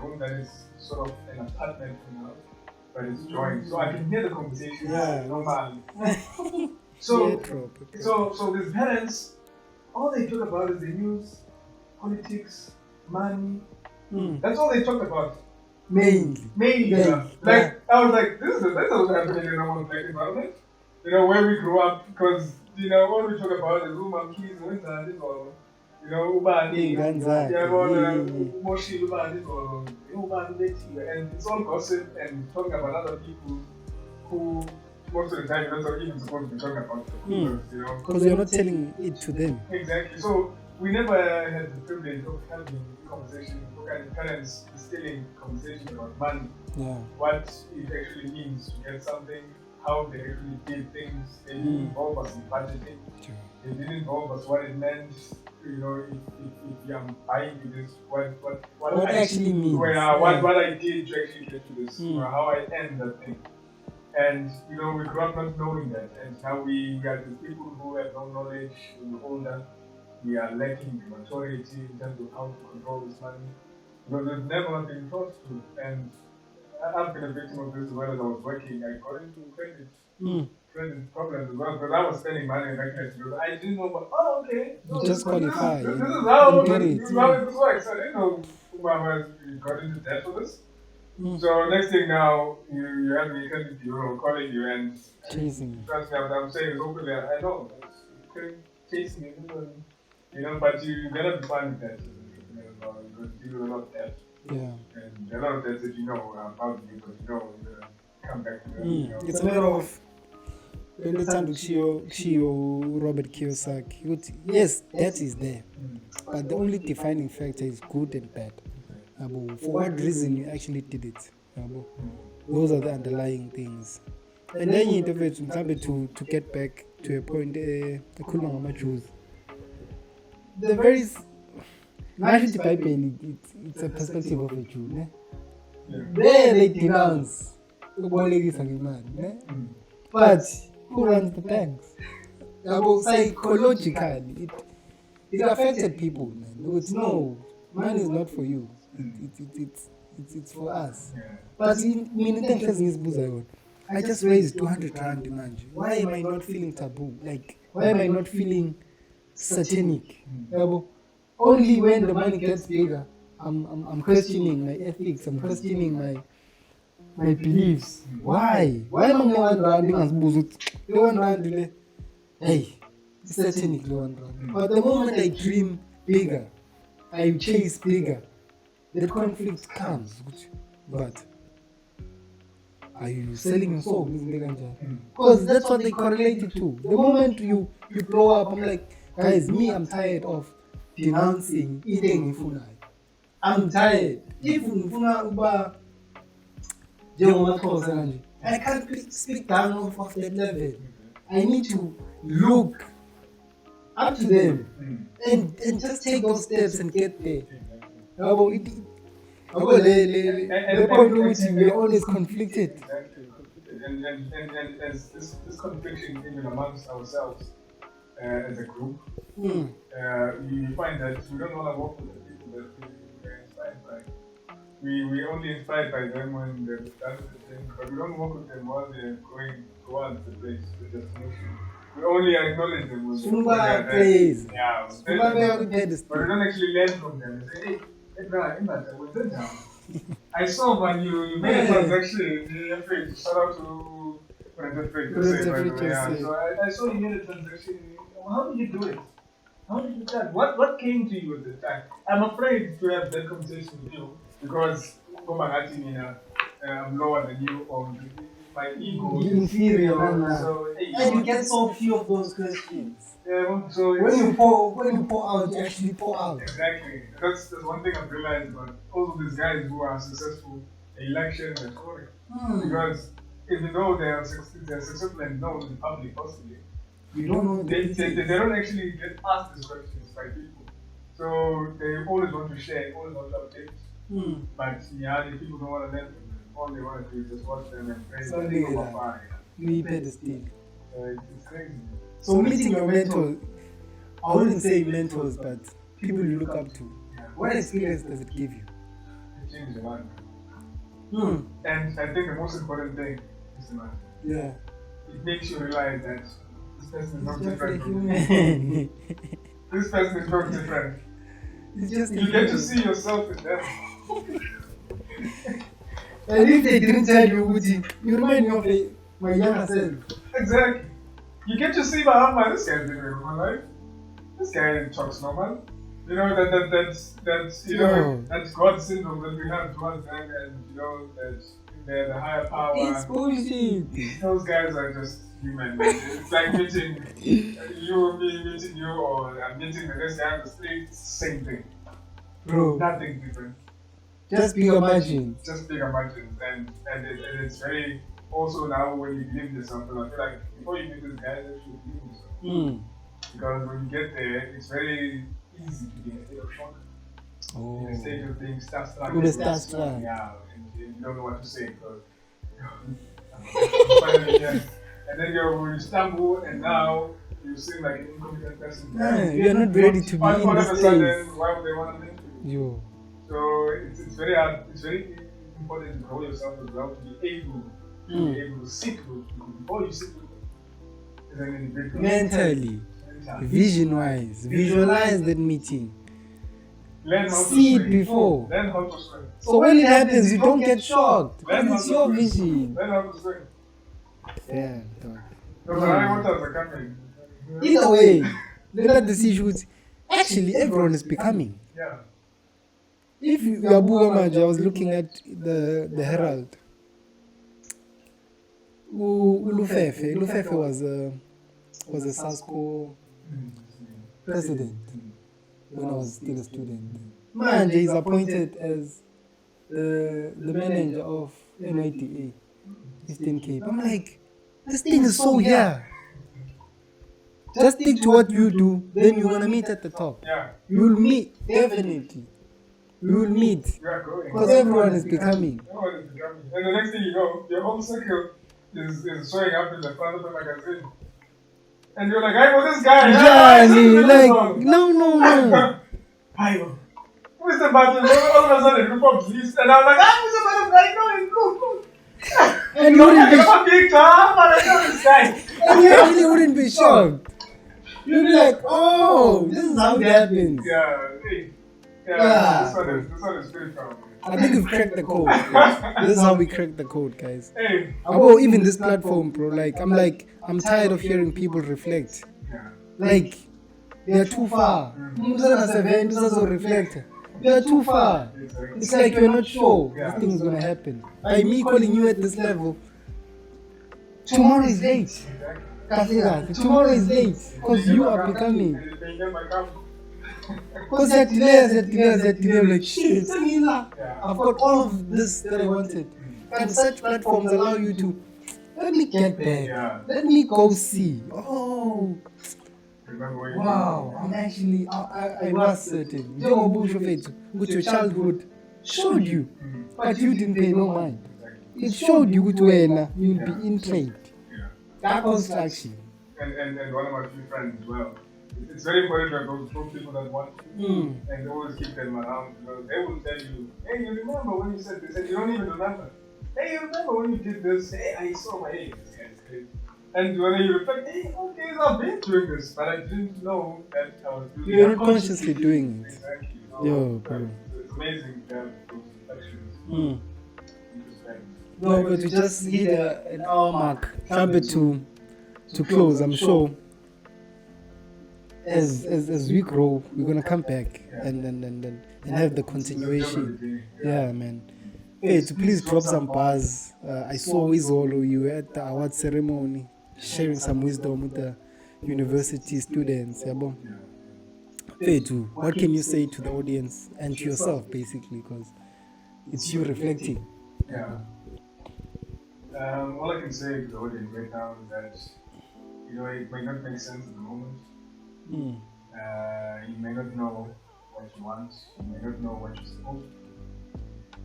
room that is sort of an apartment now, but it's joined, so I can hear the conversation. Normally. So these parents, all they talk about is the news, politics, money. That's all they talk about. Mainly. Like I was like, this doesn't happen in a normal black environment. Where we grew up, because what we talk about is keys, or ubani, and it's all gossip and talking about other people who most of the time you're not even supposed to be talking about because you're not telling it to them. Exactly. So we never had the privilege of having conversations with parents instilling conversations about money. What it actually means to get something, how they actually did things. They didn't involve us in budgeting. They didn't involve us what it meant. If I'm buying to this, what actually means. What I did to actually get to this, or how I end that thing. And we grew up not knowing that, and now we are the people who have no knowledge. We're older, we are lacking maturity in terms of how to control this money because we've never been taught to. And I've been a victim of this as well as I was working. I got into credit problems as well because I was spending money and I didn't know about. Okay, you just qualify. This is how this works. I didn't know who got into debt for this. So next thing now, you have me credit bureau calling you and chasing. Trust me, I'm saying it's openly. I know chasing me, but you gotta be fine with that. Because you do a lot of debt. And a lot of debt that about you because you're gonna come back to them. It's a matter of Robert Kiyosaki. Yes, debt is there, but the only defining factor is good and bad. For what reason you actually did it. Those are the underlying things. And then you to get back to a point, Jews. The very it's a perspective of a Jew. There they denounce but who runs the banks? Psychologically, it affected people, man. No, money is not for you. It's for us. But I just raised 200 rand manje. Why am I not feeling taboo? Why am I not feeling satanic? Only when the money gets bigger, I'm questioning my ethics. I'm questioning my beliefs. Why? Why am I 1 rand? The 1 rand, hey, it's satanic, the 1 rand. But the moment I dream bigger, I chase bigger, the conflict comes. But are you selling your soul? Because that's what they correlate it to. The moment you blow up, I'm like, guys, I'm tired of denouncing eating ifunai. I'm tired. If ufuna uba I can't speak down of that level. I need to look up to them and just take those steps and get there. The point which we are always conflicted. Exactly. And as this confliction even amongst ourselves as a group, we find that we don't want to work with the people that we are inspired by. We only inspired by them when they've done the thing, but we don't work with them while they're going towards the place, the destination. We only acknowledge them when they're there. Yeah, but we don't actually learn from them. We say, hey, I saw when you made a transaction, shout out to So I saw you made a transaction. How did you do it? How did you do that? What came to you at the time? I'm afraid to have that conversation with you because I'm lower than you, or my ego is inferior. So, and you get so few of those questions. Yeah, so when you pour out, you actually pour out. Exactly. That's one thing I've realized about all of these guys who are successful in election and scoring. Because even though they're successful and known in the public possibly, you don't know they don't actually get asked these questions by people. So they always want to share, always want to update. But the people don't want to learn from them. All they want to do is just watch them and praise them. It's crazy. So meeting your mentors, I wouldn't say mentors, but people you look up to. What experience does it give you? It changes a lot. And I think the most important thing is the man. Yeah. It makes you realize that this person is not different from you. This person is not different. You get to see yourself in them. And if they didn't tell you, you remind me of my younger self. Exactly. You get to see this guy's living a normal life. This guy talks normal. You know that's God's syndrome that we have towards them, and that they're the higher power. It's bullshit. Those guys are just human. It's like meeting you, me meeting you, or I'm meeting the next guy on the street. Same thing. Bro. Nothing different. Just bigger margins. Just bigger margins, and it's very. Also now when you believe in something, I feel like before you meet this guy, you should believe in yourself. Because when you get there, it's very easy to be in a state of shock. In a state of being starstruck. Yeah, and you don't know what to say because and then you stumble and now you seem like an incompetent person. You're not ready to be all in of this a sudden, why would they want to link to you? So it's very hard. It's very important to grow yourself as well to be able to sit with people before you sit with them. Mentally, vision-wise, visualize that meeting. Learn how See to it before. Learn how to swim. So when it happens, you don't get shocked because it's your vision. Learn how to swim. Yeah, Because I waters are coming. Either way, look at the issues. Actually, everyone is becoming. Yeah. If you are Bugamaj, I was looking at the Herald. Ulufefe was a SASCO president when I was still a student. Manje is appointed as the manager of NYTA, Eastern Cape. I'm like, this thing is so here. Just stick to what you do, then you're gonna meet at the top. Yeah. You'll meet, definitely. You'll meet. Because everyone is becoming. Everyone is becoming. And the next thing you know, your whole circle is showing up in the front of the magazine. And you're like, I know this guy. Johnny, like, no. Hi, Mr. Barton, all of a sudden, group of police, and I'm like, Mr. Barton, I know him, look. And you wouldn't be shocked. I know this guy. And you actually wouldn't be shocked. You'd be like, oh, this is how it happens. Yeah. This one is pretty powerful. I think we've cracked the code. This is how we crack the code, guys. Hey. Even this platform, bro. I'm tired of hearing people reflect. Yeah. Like, they are too far. Reflect. You're too far. Exactly. It's like you're not sure Yeah. this thing is gonna happen. By me calling you at this level, tomorrow is late. Exactly. Tomorrow is late because you are becoming. And they get my cup. Because that delay, I'm like, shit, Yeah. I've got all of this that I wanted. And such platforms allow you to, let me get back. Yeah. Let me go see. Oh, Remember when wow, I'm actually, I was certain. With your childhood showed you, but you didn't pay no mind. It showed you you'll be in trade. Yeah. That construction. And one of my few friends as well. It's very important to have those people that want you and always keep them around because they will tell you, hey, you remember when you said this? And you don't even remember. Hey, you remember when you did this? Hey, I saw my hey, this guy's crazy. And when you reflect, hey, okay, I've been doing this, but I didn't know that I was doing it. You're not consciously doing it. Exactly. So, Yo, bro. it's amazing to have those reflections. No, but we just hit an hour mark. Jump it to close. I'm sure as we grow, we're gonna come back and have the continuation. Yeah, man. Hey, to please drop some bars. I saw Izolo, you were at the award ceremony, sharing some wisdom with the university students. Hey, what can you say to the audience and to yourself, basically, because it's you reflecting. Yeah. All I can say to the audience right now is that it may not make sense at the moment. You may not know what you want. You may not know what you're supposed to do.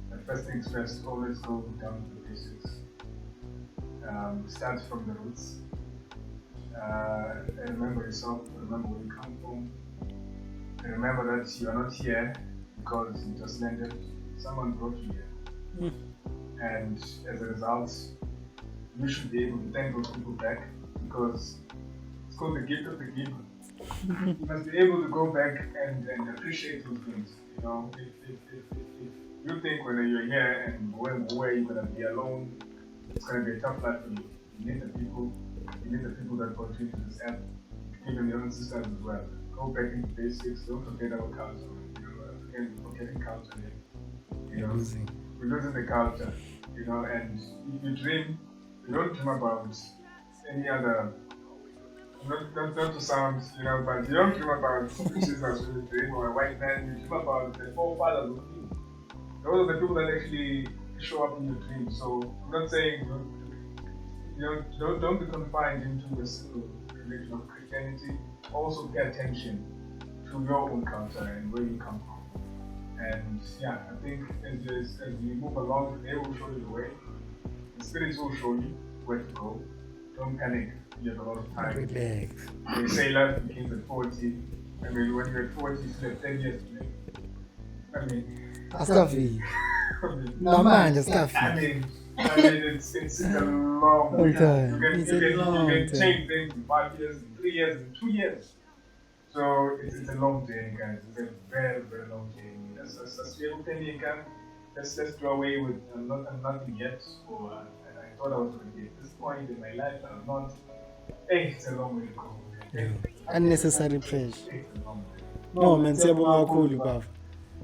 But first things first, always go down to the basics. Start from the roots. And remember yourself. Remember where you come from. And remember that you are not here because you just landed. Someone brought you here. And as a result, you should be able to thank those people back because it's called the gift of the giver. You must be able to go back and appreciate those things. If you think when you're here and where you're gonna be alone, it's gonna be a tough life for you. You need the people that contribute to this app, even your own sisters as well. Go back into basics, don't forget our culture. Again, forgetting culture here. We're losing the culture, and if you dream, you don't dream about any other, not to sound, but you don't dream about Jesus when you dream or a white man, you dream about the forefathers of you. Those are the people that actually show up in your dreams. So I'm not saying, don't be confined into a single religion of Christianity. Also pay attention to your own culture and where you come from. And yeah, I think as we move along, they will show you the way. The spirits will show you where to go. Don't panic. You have a lot of time. Relax. They say life begins at 40. I mean, when you're at 40, you still have 10 years to live. I mean, Askafi. It's a long time. You can change things in 5 years, in 3 years, in 2 years. So it's a long journey, guys. It's a very, very long journey. Let's do away with nothing yet. And I thought I was going to be at this point in my life. I'm not. Hey, it's a long way to go. Unnecessary pressure. It's a long way. No, man, say about cool, bruv.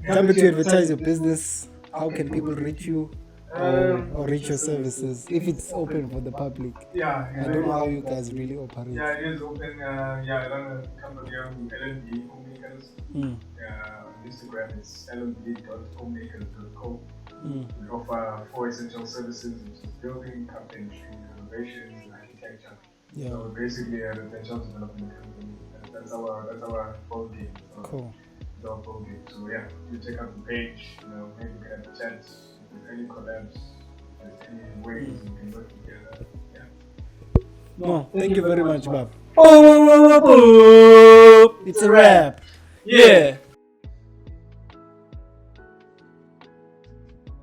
Time to advertise your business. How can people reach you or reach your services if it's open for the public? Yeah, I don't know how you guys really operate. Yeah, it is open. I run a company on LNB Homemakers. On Instagram, it's lnb.homemakers.co. We offer 4 essential services, which is building, carpentry, renovations, and architecture. Yeah. So basically, a residential development company. That's our ball game. So cool. It's our ball game. So yeah, you check out the page. Maybe we can have a chat. If there's any collabs, if there's any ways we can work together. Yeah. No, thank you very much, Bob. It's a wrap. Yeah.